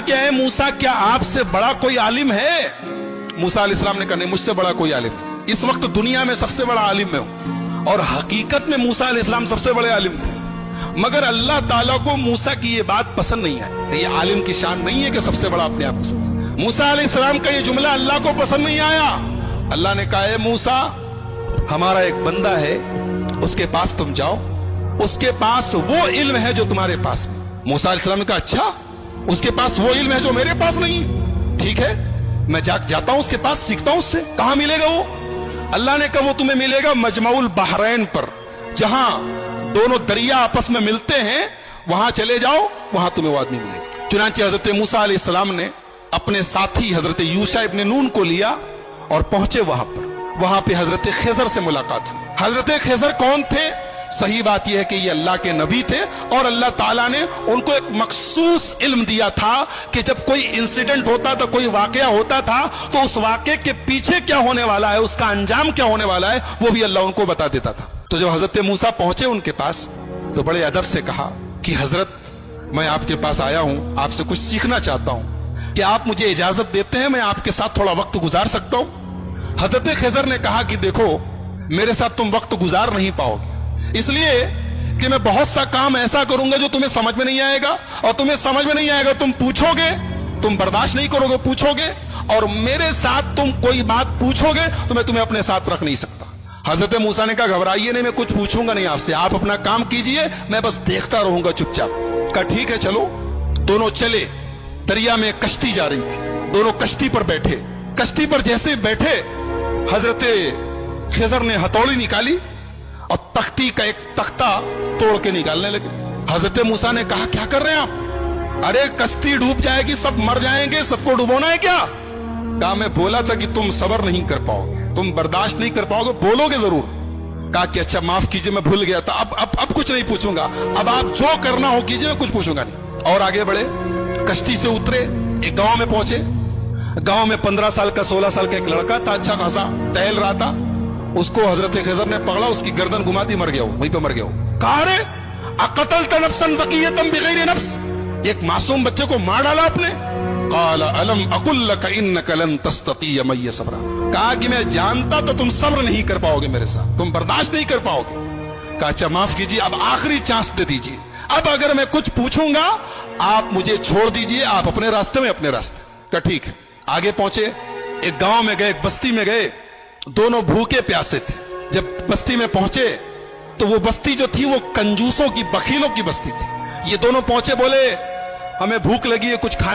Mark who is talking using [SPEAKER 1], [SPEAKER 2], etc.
[SPEAKER 1] क्या है मूसा, क्या आपसे बड़ा कोई आलिम है? मूसा अलैहिस्सलाम ने कहा नहीं, मुझसे बड़ा कोई आलिम नहीं। इस वक्त दुनिया में सबसे बड़ा आलिम मैं हूं। और हकीकत में मूसा अलैहिस्सलाम सबसे बड़े आलिम थे, मगर अल्लाह ताला को मूसा की ये बात पसंद नहीं है। ये आलिम की शान नहीं है कि सबसे बड़ा अपने आप को समझे। मूसा अलैहिस्सलाम का ये जुमला अल्लाह को पसंद नहीं आया। अल्लाह ने कहा है मूसा, हमारा एक बंदा है, उसके पास तुम जाओ, उसके पास वो इल्म है जो तुम्हारे पास है। मूसा अलैहिस्सलाम ने कहा अच्छा, उसके पास वो इल्म है जो मेरे पास नहीं है, ठीक है, मैं जाता हूं उसके पास, सीखता हूं उससे। कहां मिलेगा वो? अल्लाह ने कहा वो तुम्हें मिलेगा मजमाउल बहरैन पर, जहां दोनों दरिया आपस में मिलते हैं, वहां चले जाओ, वहां तुम्हें वो आदमी मिलेगा। चुनांचे हजरत मूसा अलैहिस्सलाम ने अपने साथी हजरत यूशा इब्न नून को लिया और पहुंचे वहां पर। वहां पे हजरत खिजर से मुलाकात हुई। हजरत खिजर कौन थे? सही बात यह है कि ये अल्लाह के नबी थे और अल्लाह ताला ने उनको एक मखसूस इल्म दिया था कि जब कोई इंसिडेंट होता था, कोई वाकया होता था, तो उस वाकये के पीछे क्या होने वाला है, उसका अंजाम क्या होने वाला है, वो भी अल्लाह उनको बता देता था। तो जब हजरत मूसा पहुंचे उनके पास, तो बड़े अदब से कहा कि हजरत, मैं आपके पास आया हूं, आपसे कुछ सीखना चाहता हूं, कि आप मुझे इजाजत देते हैं, मैं आपके साथ थोड़ा वक्त गुजार सकता हूं? हजरत खिजर ने कहा कि देखो, मेरे साथ तुम वक्त गुजार नहीं पाओगे, इसलिए कि मैं बहुत सा काम ऐसा करूंगा जो तुम्हें समझ में नहीं आएगा, और तुम्हें समझ में नहीं आएगा, तुम पूछोगे, तुम बर्दाश्त नहीं करोगे, पूछोगे, और मेरे साथ तुम कोई बात पूछोगे तो मैं तुम्हें अपने साथ रख नहीं सकता। हजरत मूसा ने कहा घबराइए नहीं, मैं कुछ पूछूंगा नहीं आपसे, आप अपना काम कीजिए, मैं बस देखता रहूंगा चुपचाप। कहा ठीक है चलो। दोनों चले, दरिया में कश्ती जा रही थी, दोनों कश्ती पर बैठे। कश्ती पर जैसे बैठे, हजरत खिजर ने हथौड़ी निकाली और तख्ती का एक तख्ता तोड़ के निकालने लगे। हजरत मूसा ने कहा क्या कर रहे हैं आप? अरे कश्ती डूब जाएगी, सब मर जाएंगे, सबको डुबोना है क्या? कहा मैं बोला था कि तुम सब्र नहीं कर पाओगे, तुम बर्दाश्त नहीं कर पाओगे, बोलोगे जरूर। कहा कि अच्छा माफ कीजिए, मैं भूल गया था, अब कुछ नहीं पूछूंगा, अब आप जो करना हो कीजिए, मैं कुछ पूछूंगा नहीं। और आगे बढ़े, कश्ती से उतरे, एक गांव में पहुंचे। गांव में 15 साल का 16 साल का एक लड़का था, अच्छा खासा टहल रहा था। उसको हजरत खिजर ने पकड़ा, उसकी गर्दन घुमा दी, मर गया, वहीं पे मर गया। कहा रे अक़तल्त नफ्सन ज़किय्यतन बिग़ैरि नफ्स, एक मासूम बच्चे को मार डाला आपने। क़ाल अलम अक़ुल लक इन्नक लन तस्ततिय मइय सब्रा, कहा कि मैं जानता तो तुम सब्र नहीं कर पाओगे मेरे साथ, तुम बर्दाश्त नहीं कर पाओगे। कहा अच्छा माफ कीजिए, अब आखिरी चांस दे दीजिए, अब अगर मैं कुछ पूछूंगा आप मुझे छोड़ दीजिए, आप अपने रास्ते में अपने रास्ते। कहा ठीक है। आगे पहुंचे, एक गांव में गए, एक बस्ती में गए, दोनों भूखे प्यासे थे। जब बस्ती में पहुंचे तो वो बस्ती जो थी वो कंजूसों की, बखीलों की बस्ती थी। ये दोनों पहुंचे, बोले हमें भूख लगी है, कुछ खाने